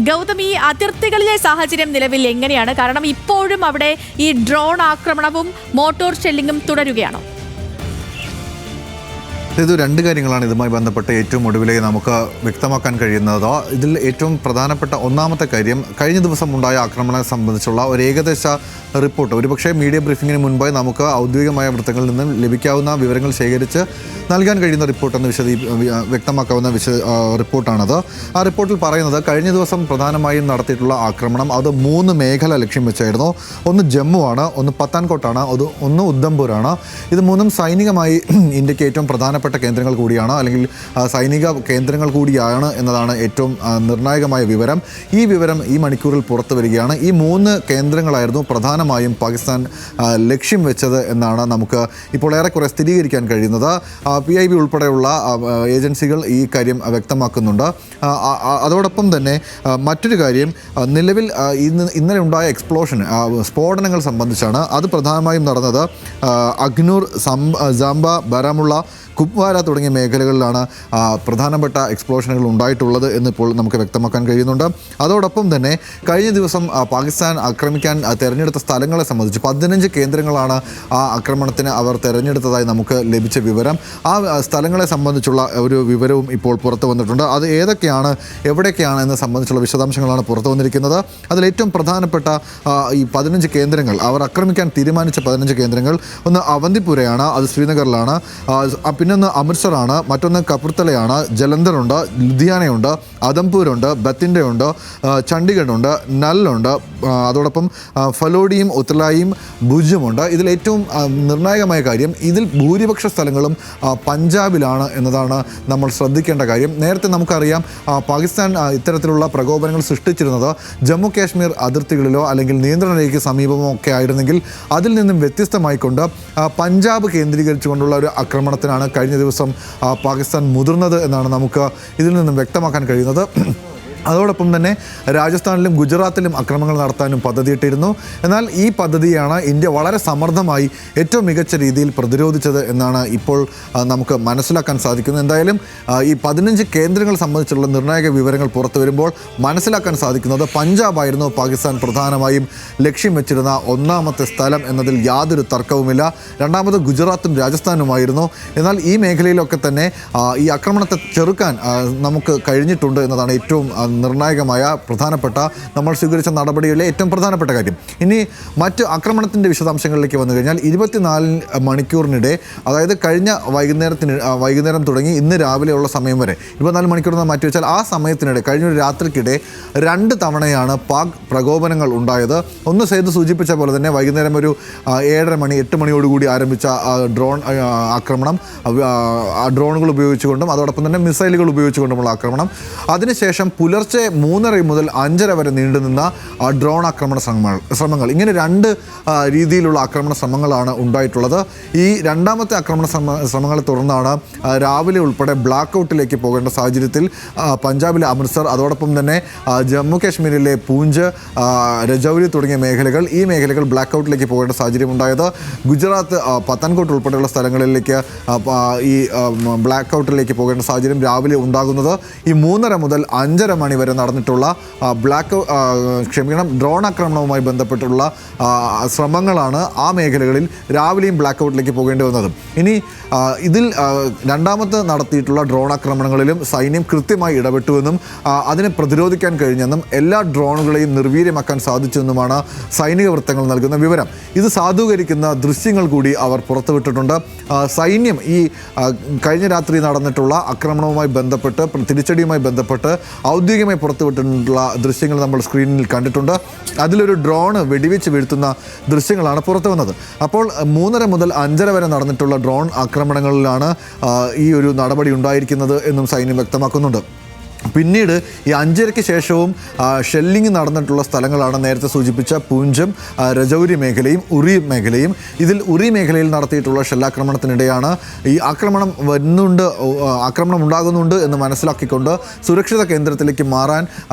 ഗൗതം, ഈ അതിർത്തികളിലെ സാഹചര്യം നിലവിൽ എങ്ങനെയാണ്? കാരണം ഇപ്പോഴും അവിടെ ഈ ഡ്രോൺ ആക്രമണവും മോട്ടോർ ഷെല്ലിങ്ങും തുടരുകയാണോ? ഇത് രണ്ട് കാര്യങ്ങളാണ് ഇതുമായി ബന്ധപ്പെട്ട് ഏറ്റവും ഒടുവിലെ നമുക്ക് വ്യക്തമാക്കാൻ കഴിയുന്നത്. ഇതിൽ ഏറ്റവും പ്രധാനപ്പെട്ട ഒന്നാമത്തെ കാര്യം, കഴിഞ്ഞ ദിവസം ഉണ്ടായ ആക്രമണത്തെ സംബന്ധിച്ചുള്ള ഒരു ഏകദേശ റിപ്പോർട്ട് ഒരുപക്ഷെ മീഡിയ ബ്രീഫിങ്ങിന് മുൻപായി നമുക്ക് ഔദ്യോഗികമായ വൃത്തങ്ങളിൽ നിന്നും ലഭിക്കാവുന്ന വിവരങ്ങൾ ശേഖരിച്ച് നൽകാൻ കഴിയുന്ന റിപ്പോർട്ടെന്ന് വ്യക്തമാക്കാവുന്ന റിപ്പോർട്ടാണത്. ആ റിപ്പോർട്ടിൽ പറയുന്നത് കഴിഞ്ഞ ദിവസം പ്രധാനമായും നടത്തിയിട്ടുള്ള ആക്രമണം അത് 3 മേഖല ലക്ഷ്യം വെച്ചായിരുന്നു. ഒന്ന് ജമ്മുവാണ്, ഒന്ന് പത്താൻകോട്ടാണ്, ഒന്ന് ഉദ്ധംപൂരാണ്. ഇത് 3 സൈനികമായി ഇന്ത്യക്ക് ഏറ്റവും പ്രധാനപ്പെട്ട കേന്ദ്രങ്ങൾ കൂടിയാണ്, അല്ലെങ്കിൽ സൈനിക കേന്ദ്രങ്ങൾ കൂടിയാണ് എന്നതാണ് ഏറ്റവും നിർണായകമായ വിവരം. ഈ വിവരം ഈ മണിക്കൂറിൽ പുറത്തു വരികയാണ്. ഈ 3 കേന്ദ്രങ്ങളായിരുന്നു പ്രധാനമായും പാകിസ്ഥാൻ ലക്ഷ്യം വെച്ചത് എന്നാണ് നമുക്ക് ഇപ്പോൾ ഏറെക്കുറെ സ്ഥിരീകരിക്കാൻ കഴിയുന്നത്. PIB ഉൾപ്പെടെയുള്ള ഏജൻസികൾ ഈ കാര്യം വ്യക്തമാക്കുന്നുണ്ട്. അതോടൊപ്പം തന്നെ മറ്റൊരു കാര്യം, നിലവിൽ ഇന്നലെ ഉണ്ടായ സ്ഫോടനങ്ങൾ സംബന്ധിച്ചാണ്. അത് പ്രധാനമായും നടന്നത് അഗ്നൂർ, സാംബ, ബാരാമുള്ള, കുപ്വാര തുടങ്ങിയ മേഖലകളിലാണ് പ്രധാനപ്പെട്ട എക്സ്പ്ലോഷനുകൾ ഉണ്ടായിട്ടുള്ളത് എന്നിപ്പോൾ നമുക്ക് വ്യക്തമാക്കാൻ കഴിയുന്നുണ്ട്. അതോടൊപ്പം തന്നെ കഴിഞ്ഞ ദിവസം പാകിസ്ഥാൻ ആക്രമിക്കാൻ തിരഞ്ഞെടുത്ത സ്ഥലങ്ങളെ സംബന്ധിച്ച് 15 കേന്ദ്രങ്ങളാണ് ആ ആക്രമണത്തിന് അവർ തിരഞ്ഞെടുത്തതായി നമുക്ക് ലഭിച്ച വിവരം. ആ സ്ഥലങ്ങളെ സംബന്ധിച്ചുള്ള ഒരു വിവരവും ഇപ്പോൾ പുറത്തു വന്നിട്ടുണ്ട്. അത് ഏതൊക്കെയാണ്, എവിടെയൊക്കെയാണ് എന്ന് സംബന്ധിച്ചുള്ള വിശദാംശങ്ങളാണ് പുറത്തു വന്നിരിക്കുന്നത്. അതിലേറ്റവും പ്രധാനപ്പെട്ട ഈ 15 കേന്ദ്രങ്ങൾ, അവർ ആക്രമിക്കാൻ തീരുമാനിച്ച 15 കേന്ദ്രങ്ങൾ, ഒന്ന് അവന്തിപുരയാണ്, അത് ശ്രീനഗറിലാണ്. പിന്നൊന്ന് അമൃത്സറാണ്, മറ്റൊന്ന് കപൂർത്തലയാണ്, ജലന്ധറുണ്ട്, ലുധിയാനയുണ്ട്, അദംപൂരുണ്ട്, ബത്തിൻഡയുണ്ട്, ചണ്ഡീഗഡുണ്ട്, നല്ലുണ്ട്, അതോടൊപ്പം ഫലോഡിയും ഉത്തലായും ഭുജുമുണ്ട്. ഇതിലേറ്റവും നിർണായകമായ കാര്യം, ഇതിൽ ഭൂരിപക്ഷ സ്ഥലങ്ങളും പഞ്ചാബിലാണ് എന്നതാണ് നമ്മൾ ശ്രദ്ധിക്കേണ്ട കാര്യം. നേരത്തെ നമുക്കറിയാം പാകിസ്ഥാൻ ഇത്തരത്തിലുള്ള പ്രകോപനങ്ങൾ സൃഷ്ടിച്ചിരുന്നത് ജമ്മു കാശ്മീർ അതിർത്തികളിലോ അല്ലെങ്കിൽ നിയന്ത്രണ രേഖയ്ക്ക് സമീപമോ ഒക്കെ ആയിരുന്നെങ്കിൽ അതിൽ നിന്നും വ്യത്യസ്തമായിക്കൊണ്ട് പഞ്ചാബ് കേന്ദ്രീകരിച്ചുകൊണ്ടുള്ള ഒരു ആക്രമണത്തിനാണ് കഴിഞ്ഞ ദിവസം പാകിസ്ഥാൻ മുതിർന്നത് എന്നാണ് നമുക്ക് ഇതിൽ നിന്നും വ്യക്തമാക്കാൻ കഴിയുന്നത്. അതോടൊപ്പം തന്നെ രാജസ്ഥാനിലും ഗുജറാത്തിലും ആക്രമണങ്ങൾ നടത്താനും പദ്ധതിയിട്ടിരുന്നു. എന്നാൽ ഈ പദ്ധതിയാണ് ഇന്ത്യ വളരെ സമർത്ഥമായി ഏറ്റവും മികച്ച രീതിയിൽ പ്രതിരോധിച്ചത് എന്നാണ് ഇപ്പോൾ നമുക്ക് മനസ്സിലാക്കാൻ സാധിക്കുന്നത്. എന്തായാലും ഈ 15 കേന്ദ്രങ്ങൾ സംബന്ധിച്ചുള്ള നിർണായക വിവരങ്ങൾ പുറത്തു വരുമ്പോൾ മനസ്സിലാക്കാൻ സാധിക്കുന്നത് പഞ്ചാബായിരുന്നു പാകിസ്ഥാൻ പ്രധാനമായും ലക്ഷ്യം വെച്ചിരുന്ന ഒന്നാമത്തെ സ്ഥലം എന്നതിൽ യാതൊരു തർക്കവുമില്ല. രണ്ടാമത് ഗുജറാത്തും രാജസ്ഥാനുമായിരുന്നു. എന്നാൽ ഈ മേഖലയിലൊക്കെ തന്നെ ഈ ആക്രമണത്തെ ചെറുക്കാൻ നമുക്ക് കഴിഞ്ഞിട്ടുണ്ട് എന്നതാണ് ഏറ്റവും നിർണായകമായ പ്രധാനപ്പെട്ട നമ്മൾ സ്വീകരിച്ച നടപടികളിലെ ഏറ്റവും പ്രധാനപ്പെട്ട കാര്യം. ഇനി മറ്റ് ആക്രമണത്തിൻ്റെ വിശദാംശങ്ങളിലേക്ക് വന്നു കഴിഞ്ഞാൽ 24 മണിക്കൂറിനിടെ, അതായത് കഴിഞ്ഞ വൈകുന്നേരം തുടങ്ങി ഇന്ന് രാവിലെയുള്ള സമയം വരെ 24 മണിക്കൂർ മാറ്റി വെച്ചാൽ ആ സമയത്തിനിടെ കഴിഞ്ഞൊരു രാത്രിക്കിടെ 2 തവണയാണ് പാക് പ്രകോപനങ്ങൾ ഉണ്ടായത്. ഒന്ന് സേതു സൂചിപ്പിച്ച പോലെ തന്നെ വൈകുന്നേരം ഒരു 7:30 മണി 8 മണിയോടുകൂടി ആരംഭിച്ച ഡ്രോൺ ആക്രമണം, ഡ്രോണുകൾ ഉപയോഗിച്ചുകൊണ്ടും അതോടൊപ്പം തന്നെ മിസൈലുകൾ ഉപയോഗിച്ചുകൊണ്ടുമുള്ള ആക്രമണം. അതിനുശേഷം പുലർച്ചെ 3:30 മുതൽ 5:30 വരെ നീണ്ടുനിന്ന ഡ്രോൺ ആക്രമണ ശ്രമങ്ങൾ. ഇങ്ങനെ 2 രീതിയിലുള്ള ആക്രമണ ശ്രമങ്ങളാണ് ഉണ്ടായിട്ടുള്ളത്. ഈ രണ്ടാമത്തെ ആക്രമണ ശ്രമങ്ങളെ തുടർന്നാണ് രാവിലെ ഉൾപ്പെടെ ബ്ലാക്ക് ഔട്ടിലേക്ക് പോകേണ്ട സാഹചര്യത്തിൽ പഞ്ചാബിലെ അമൃത്സർ, അതോടൊപ്പം തന്നെ ജമ്മു കാശ്മീരിലെ പൂഞ്ച്, രജൌരി തുടങ്ങിയ ഈ മേഖലകൾ ബ്ലാക്ക് ഔട്ടിലേക്ക് പോകേണ്ട സാഹചര്യം ഉണ്ടായത്. ഗുജറാത്ത് പത്താൻകോട്ട് ഉൾപ്പെടെയുള്ള സ്ഥലങ്ങളിലേക്ക് ഈ ബ്ലാക്ക് ഔട്ടിലേക്ക് പോകേണ്ട സാഹചര്യം രാവിലെ ഉണ്ടാകുന്നത് ഈ 3:30 മുതൽ 5:30 മണി വരെ നടന്നിട്ടുള്ള ഡ്രോൺ ആക്രമണവുമായി ബന്ധപ്പെട്ടുള്ള ശ്രമങ്ങളാണ് ആ മേഖലകളിൽ രാവിലെയും ബ്ലാക്ക് ഔട്ടിലേക്ക് പോകേണ്ടി വന്നത്. ഇനി ഇതിൽ രണ്ടാമത് നടത്തിയിട്ടുള്ള ഡ്രോൺ ആക്രമണങ്ങളിലും സൈന്യം കൃത്യമായി ഇടപെട്ടുവെന്നും അതിനെ പ്രതിരോധിക്കാൻ കഴിഞ്ഞെന്നും എല്ലാ ഡ്രോണുകളെയും നിർവീര്യമാക്കാൻ സാധിച്ചുവെന്നുമാണ് സൈനിക വൃത്തങ്ങൾ നൽകുന്ന വിവരം. ഇത് സാധൂകരിക്കുന്ന ദൃശ്യങ്ങൾ കൂടി അവർ പുറത്തുവിട്ടിട്ടുണ്ട്. സൈന്യം ഈ കഴിഞ്ഞ രാത്രി നടന്നിട്ടുള്ള ആക്രമണവുമായി ബന്ധപ്പെട്ട്, തിരിച്ചടിയുമായി ബന്ധപ്പെട്ട് ഔദ്യോഗികമായി പുറത്തുവിട്ടിട്ടുള്ള ദൃശ്യങ്ങൾ നമ്മൾ സ്ക്രീനിൽ കണ്ടിട്ടുണ്ട്. അതിലൊരു ഡ്രോൺ വെടിവെച്ച് വീഴ്ത്തുന്ന ദൃശ്യങ്ങളാണ് പുറത്തു വന്നത്. അപ്പോൾ 3:30 മുതൽ 5:30 വരെ നടന്നിട്ടുള്ള ഡ്രോൺ ആക്രമണങ്ങളിലാണ് ഈ ഒരു നടപടി ഉണ്ടായിരിക്കുന്നത് എന്നും സൈന്യം വ്യക്തമാക്കുന്നുണ്ട്. പിന്നീട് ഈ 5:30 ശേഷവും ഷെല്ലിംഗ് നടന്നിട്ടുള്ള സ്ഥലങ്ങളാണ് നേരത്തെ സൂചിപ്പിച്ച പൂഞ്ചും രജൌരി മേഖലയും ഉറി മേഖലയും. ഇതിൽ ഉറി മേഖലയിൽ നടത്തിയിട്ടുള്ള ഷെല്ലാക്രമണത്തിനിടെയാണ് ഈ ആക്രമണം ഉണ്ടാകുന്നുണ്ട് എന്ന് മനസ്സിലാക്കിക്കൊണ്ട് സുരക്ഷിത കേന്ദ്രത്തിലേക്ക് മാറാൻ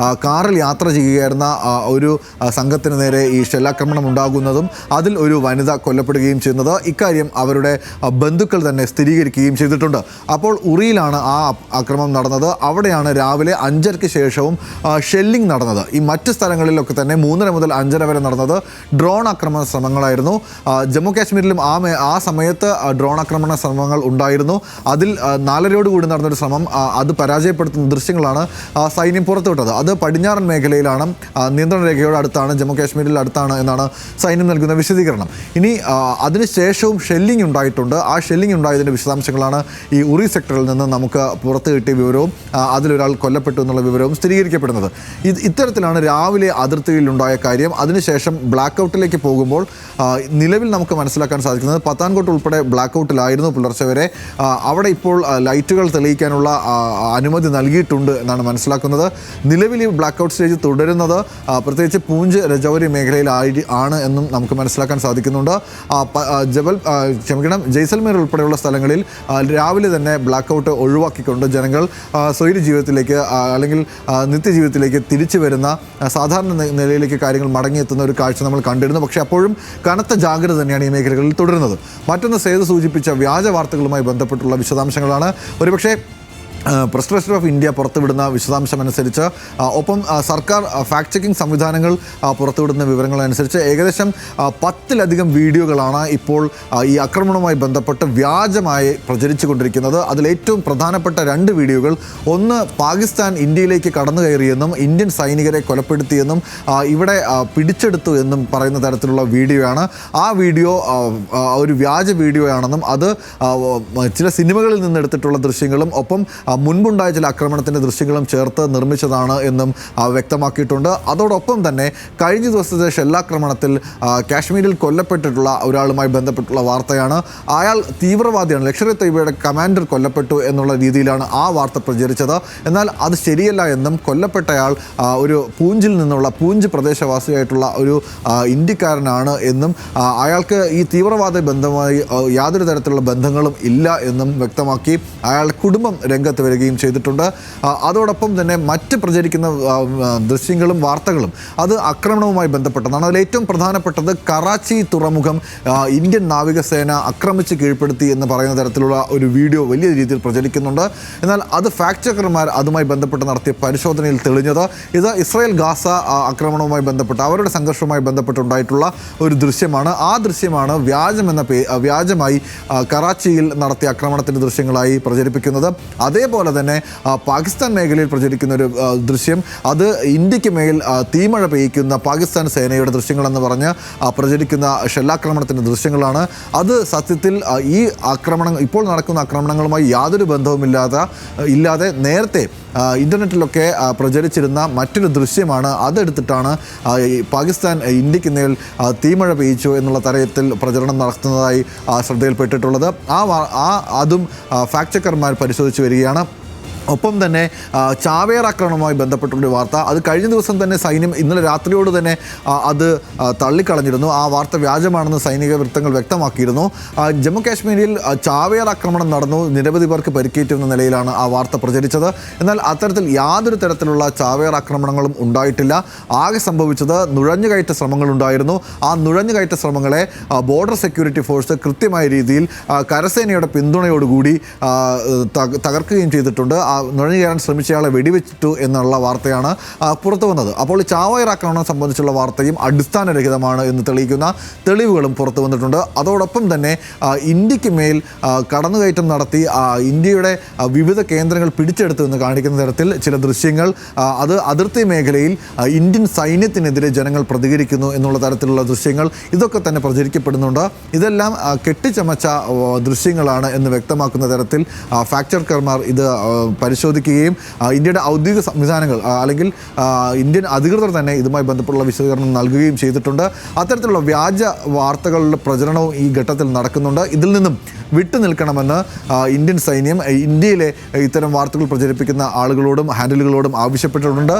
കാറിൽ യാത്ര ചെയ്യുകയായിരുന്ന ഒരു സംഘത്തിന് നേരെ ഈ ഷെല്ലാക്രമണം ഉണ്ടാകുന്നതും അതിൽ ഒരു വനിത കൊല്ലപ്പെടുകയും ചെയ്യുന്നത്. ഇക്കാര്യം അവരുടെ ബന്ധുക്കൾ തന്നെ സ്ഥിരീകരിക്കുകയും ചെയ്തിട്ടുണ്ട്. അപ്പോൾ ഉറിയിലാണ് ആ ആക്രമണം നടന്നത്. അവിടെയാണ് രാവിലെ രാവിലെ 5:30-ക്ക് ശേഷവും ഷെല്ലിംഗ് നടന്നത്. ഈ മറ്റ് സ്ഥലങ്ങളിലൊക്കെ തന്നെ 3:30 മുതൽ 5:30 വരെ നടന്നത് ഡ്രോൺ ആക്രമണ ശ്രമങ്ങളായിരുന്നു. ജമ്മു കാശ്മീരിലും ആ സമയത്ത് ഡ്രോൺ ആക്രമണ ശ്രമങ്ങൾ ഉണ്ടായിരുന്നു. അതിൽ 4:30 നടന്നൊരു ശ്രമം അത് പരാജയപ്പെടുത്തുന്ന ദൃശ്യങ്ങളാണ് സൈന്യം പുറത്തുവിട്ടത്. അത് പടിഞ്ഞാറൻ മേഖലയിലാണ്, നിയന്ത്രണ രേഖയോട് അടുത്താണ്, ജമ്മു കാശ്മീരിൽ അടുത്താണ് എന്നാണ് സൈന്യം നൽകുന്ന വിശദീകരണം. ഇനി അതിനുശേഷവും ഷെല്ലിംഗ് ഉണ്ടായിട്ടുണ്ട്. ആ ഷെല്ലിംഗ് ഉണ്ടായതിൻ്റെ വിശദാംശങ്ങളാണ് ഈ ഉറി സെക്ടറിൽ നിന്ന് നമുക്ക് പുറത്ത് കിട്ടിയ വിവരവും അതിലൊരാൾ കൊല്ലപ്പെട്ടു എന്നുള്ള വിവരവും സ്ഥിരീകരിക്കപ്പെടുന്നത്. ഇത്തരത്തിലാണ് രാവിലെ അതിർത്തിയിലുണ്ടായ കാര്യം. അതിനുശേഷം ബ്ലാക്ക് ഔട്ടിലേക്ക് പോകുമ്പോൾ നിലവിൽ നമുക്ക് മനസ്സിലാക്കാൻ സാധിക്കുന്നത് പത്താൻകോട്ട് ഉൾപ്പെടെ ബ്ലാക്ക് ഔട്ടിലായിരുന്നു പുലർച്ചെ വരെ. അവിടെ ഇപ്പോൾ ലൈറ്റുകൾ തെളിയിക്കാനുള്ള അനുമതി നൽകിയിട്ടുണ്ട് എന്നാണ് മനസ്സിലാക്കുന്നത്. നിലവിൽ ഈ ബ്ലാക്ക് ഔട്ട് സ്റ്റേജ് തുടരുന്നത് പ്രത്യേകിച്ച് പൂഞ്ച് രജൌരി മേഖലയിൽ ആണ് എന്നും നമുക്ക് മനസ്സിലാക്കാൻ സാധിക്കുന്നുണ്ട്. ജയ്സൽമേർ ഉൾപ്പെടെയുള്ള സ്ഥലങ്ങളിൽ രാവിലെ തന്നെ ബ്ലാക്ക് ഔട്ട് ഒഴിവാക്കിക്കൊണ്ട് ജനങ്ങൾ സ്വൈര ജീവിതത്തിലേക്ക് അല്ലെങ്കിൽ നിത്യജീവിതത്തിലേക്ക് തിരിച്ചു വരുന്ന സാധാരണ നിലയിലേക്ക് കാര്യങ്ങൾ മടങ്ങിയെത്തുന്ന ഒരു കാഴ്ച നമ്മൾ കണ്ടിരുന്നു. പക്ഷേ അപ്പോഴും കനത്ത ജാഗ്രത തന്നെയാണ് ഈ മേഖലകളിൽ തുടരുന്നത്. മറ്റൊന്ന് സേതു സൂചിപ്പിച്ച വ്യാജ വാർത്തകളുമായി ബന്ധപ്പെട്ടുള്ള വിശദാംശങ്ങളാണ്. ഒരുപക്ഷേ പ്രസ് ട്രസ്റ്റ് ഓഫ് ഇന്ത്യ പുറത്തുവിടുന്ന വിശദാംശമനുസരിച്ച് ഒപ്പം സർക്കാർ ഫാക്ട് ചെക്കിംഗ് സംവിധാനങ്ങൾ പുറത്തുവിടുന്ന വിവരങ്ങളനുസരിച്ച് ഏകദേശം 10-ലധികം വീഡിയോകളാണ് ഇപ്പോൾ ഈ ആക്രമണവുമായി ബന്ധപ്പെട്ട് വ്യാജമായി പ്രചരിച്ചു കൊണ്ടിരിക്കുന്നത്. അതിലേറ്റവും പ്രധാനപ്പെട്ട 2 വീഡിയോകൾ, ഒന്ന് പാകിസ്ഥാൻ ഇന്ത്യയിലേക്ക് കടന്നു കയറിയെന്നും ഇന്ത്യൻ സൈനികരെ കൊലപ്പെടുത്തിയെന്നും ഇവിടെ പിടിച്ചെടുത്തു എന്നും പറയുന്ന തരത്തിലുള്ള വീഡിയോയാണ്. ആ വീഡിയോ ഒരു വ്യാജ വീഡിയോയാണെന്നും അത് ചില സിനിമകളിൽ നിന്നെടുത്തിട്ടുള്ള ദൃശ്യങ്ങളും ഒപ്പം മുൻപുണ്ടായ ചില ആക്രമണത്തിൻ്റെ ദൃശ്യങ്ങളും ചേർത്ത് നിർമ്മിച്ചതാണ് എന്നും വ്യക്തമാക്കിയിട്ടുണ്ട്. അതോടൊപ്പം തന്നെ കഴിഞ്ഞ ദിവസത്തെ ഷെല്ലാക്രമണത്തിൽ കാശ്മീരിൽ കൊല്ലപ്പെട്ടിട്ടുള്ള ഒരാളുമായി ബന്ധപ്പെട്ടുള്ള വാർത്തയാണ്. അയാൾ തീവ്രവാദിയാണ്, ലഷ്കർ-ഇ തയ്യബയുടെ കമാൻഡർ കൊല്ലപ്പെട്ടു എന്നുള്ള രീതിയിലാണ് ആ വാർത്ത പ്രചരിച്ചത്. എന്നാൽ അത് ശരിയല്ല എന്നും കൊല്ലപ്പെട്ടയാൾ ഒരു പൂഞ്ച് പ്രദേശവാസിയായിട്ടുള്ള ഒരു ഇന്ത്യക്കാരനാണ് എന്നും അയാൾക്ക് ഈ തീവ്രവാദ ബന്ധമായി യാതൊരു തരത്തിലുള്ള ബന്ധങ്ങളും ഇല്ല എന്നും വ്യക്തമാക്കി അയാളുടെ കുടുംബം രംഗത്ത് വരികയും ചെയ്തിട്ടുണ്ട്. അതോടൊപ്പം തന്നെ മറ്റ് പ്രചരിക്കുന്ന ദൃശ്യങ്ങളും വാർത്തകളും അത് ആക്രമണവുമായി ബന്ധപ്പെട്ടതാണ്. അതിലേറ്റവും പ്രധാനപ്പെട്ടത് കറാച്ചി തുറമുഖം ഇന്ത്യൻ നാവികസേന ആക്രമിച്ച് കീഴ്പ്പെടുത്തി എന്ന് പറയുന്ന തരത്തിലുള്ള ഒരു വീഡിയോ വലിയ രീതിയിൽ പ്രചരിക്കുന്നുണ്ട്. എന്നാൽ അത് ഫാക്ട് ചെക്കർമാർ അതുമായി ബന്ധപ്പെട്ട് നടത്തിയ പരിശോധനയിൽ തെളിഞ്ഞത് ഇത് ഇസ്രായേൽ ഗാസ ആക്രമണവുമായി ബന്ധപ്പെട്ട് അവരുടെ സംഘർഷവുമായി ബന്ധപ്പെട്ടുണ്ടായിട്ടുള്ള ഒരു ദൃശ്യമാണ്. ആ ദൃശ്യമാണ് വ്യാജമായി കറാച്ചിയിൽ നടത്തിയ ആക്രമണത്തിൻ്റെ ദൃശ്യങ്ങളായി പ്രചരിപ്പിക്കുന്നത്. അതേപോലെ തന്നെ പാകിസ്ഥാൻ മേഖലയിൽ പ്രചരിക്കുന്ന ഒരു ദൃശ്യം, അത് ഇന്ത്യക്ക് മേൽ തീമഴ പെയ്യ്ക്കുന്ന പാകിസ്ഥാൻ സേനയുടെ ദൃശ്യങ്ങളെന്ന് പറഞ്ഞ് പ്രചരിക്കുന്ന ഷെല്ലാക്രമണത്തിൻ്റെ ദൃശ്യങ്ങളാണ്. അത് സത്യത്തിൽ ഈ ഇപ്പോൾ നടക്കുന്ന ആക്രമണങ്ങളുമായി യാതൊരു ബന്ധവുമില്ലാതെ നേരത്തെ ഇൻ്റർനെറ്റിലൊക്കെ പ്രചരിച്ചിരുന്ന മറ്റൊരു ദൃശ്യമാണ്. അതെടുത്തിട്ടാണ് പാകിസ്ഥാൻ ഇന്ത്യക്ക് മേൽ തീമഴ പെയ്യിച്ചു എന്നുള്ള തരത്തിൽ പ്രചരണം നടത്തുന്നതായി ശ്രദ്ധയിൽപ്പെട്ടിട്ടുള്ളത്. അതും ഫാക്ട് ചെക്കർമാർ പരിശോധിച്ച് വരികയാണ്. ഒപ്പം തന്നെ ചാവേർ ആക്രമണവുമായി ബന്ധപ്പെട്ടുള്ളൊരു വാർത്ത, അത് കഴിഞ്ഞ ദിവസം തന്നെ സൈന്യം ഇന്നലെ രാത്രിയോട് തന്നെ അത് തള്ളിക്കളഞ്ഞിരുന്നു. ആ വാർത്ത വ്യാജമാണെന്ന് സൈനിക വൃത്തങ്ങൾ വ്യക്തമാക്കിയിരുന്നു. ജമ്മു കാശ്മീരിൽ ചാവേർ ആക്രമണം നടന്നു, നിരവധി പേർക്ക് പരിക്കേറ്റുന്ന നിലയിലാണ് ആ വാർത്ത പ്രചരിച്ചത്. എന്നാൽ അത്തരത്തിൽ യാതൊരു തരത്തിലുള്ള ചാവേർ ആക്രമണങ്ങളും ഉണ്ടായിട്ടില്ല. ആകെ സംഭവിച്ചത് നുഴഞ്ഞുകയറ്റ ശ്രമങ്ങളുണ്ടായിരുന്നു. ആ നുഴഞ്ഞുകയറ്റ ശ്രമങ്ങളെ ബോർഡർ സെക്യൂരിറ്റി ഫോഴ്സ് കൃത്യമായ രീതിയിൽ കരസേനയുടെ പിന്തുണയോടുകൂടി തകർക്കുകയും ചെയ്തിട്ടുണ്ട്. നുഴഞ്ഞു കയറാൻ ശ്രമിച്ചയാളെ വെടിവെച്ചിട്ടു എന്നുള്ള വാർത്തയാണ് പുറത്തു വന്നത്. അപ്പോൾ ചാവേർ ആക്രമണം സംബന്ധിച്ചുള്ള വാർത്തയും അടിസ്ഥാനരഹിതമാണ് എന്ന് തെളിയിക്കുന്ന തെളിവുകളും പുറത്തു വന്നിട്ടുണ്ട്. അതോടൊപ്പം തന്നെ ഇന്ത്യക്ക് മേൽ കടന്നുകയറ്റം നടത്തി ഇന്ത്യയുടെ വിവിധ കേന്ദ്രങ്ങൾ പിടിച്ചെടുത്തു എന്ന് കാണിക്കുന്ന തരത്തിൽ ചില ദൃശ്യങ്ങൾ, അത് അതിർത്തി മേഖലയിൽ ഇന്ത്യൻ സൈന്യത്തിനെതിരെ ജനങ്ങൾ പ്രതികരിക്കുന്നു എന്നുള്ള തരത്തിലുള്ള ദൃശ്യങ്ങൾ ഇതൊക്കെ തന്നെ പ്രചരിക്കപ്പെടുന്നുണ്ട്. ഇതെല്ലാം കെട്ടിച്ചമച്ച ദൃശ്യങ്ങളാണ് എന്ന് വ്യക്തമാക്കുന്ന തരത്തിൽ ഫാക്ട് ചെക്കർമാർ ഇത് പരിശോധിക്കുകയും ഇന്ത്യയുടെ ഔദ്യോഗിക സംവിധാനങ്ങൾ അല്ലെങ്കിൽ ഇന്ത്യൻ അധികൃതർ തന്നെ ഇതുമായി ബന്ധപ്പെട്ടുള്ള വിശദീകരണം നൽകുകയും ചെയ്തിട്ടുണ്ട്. അത്തരത്തിലുള്ള വ്യാജ വാർത്തകളുടെ പ്രചരണവും ഈ ഘട്ടത്തിൽ നടക്കുന്നുണ്ട്. ഇതിൽ നിന്നും വിട്ടുനിൽക്കണമെന്ന് ഇന്ത്യൻ സൈന്യം ഇന്ത്യയിലെ ഇത്തരം വാർത്തകൾ പ്രചരിപ്പിക്കുന്ന ആളുകളോടും ഹാൻഡിലുകളോടും ആവശ്യപ്പെട്ടിട്ടുണ്ട്.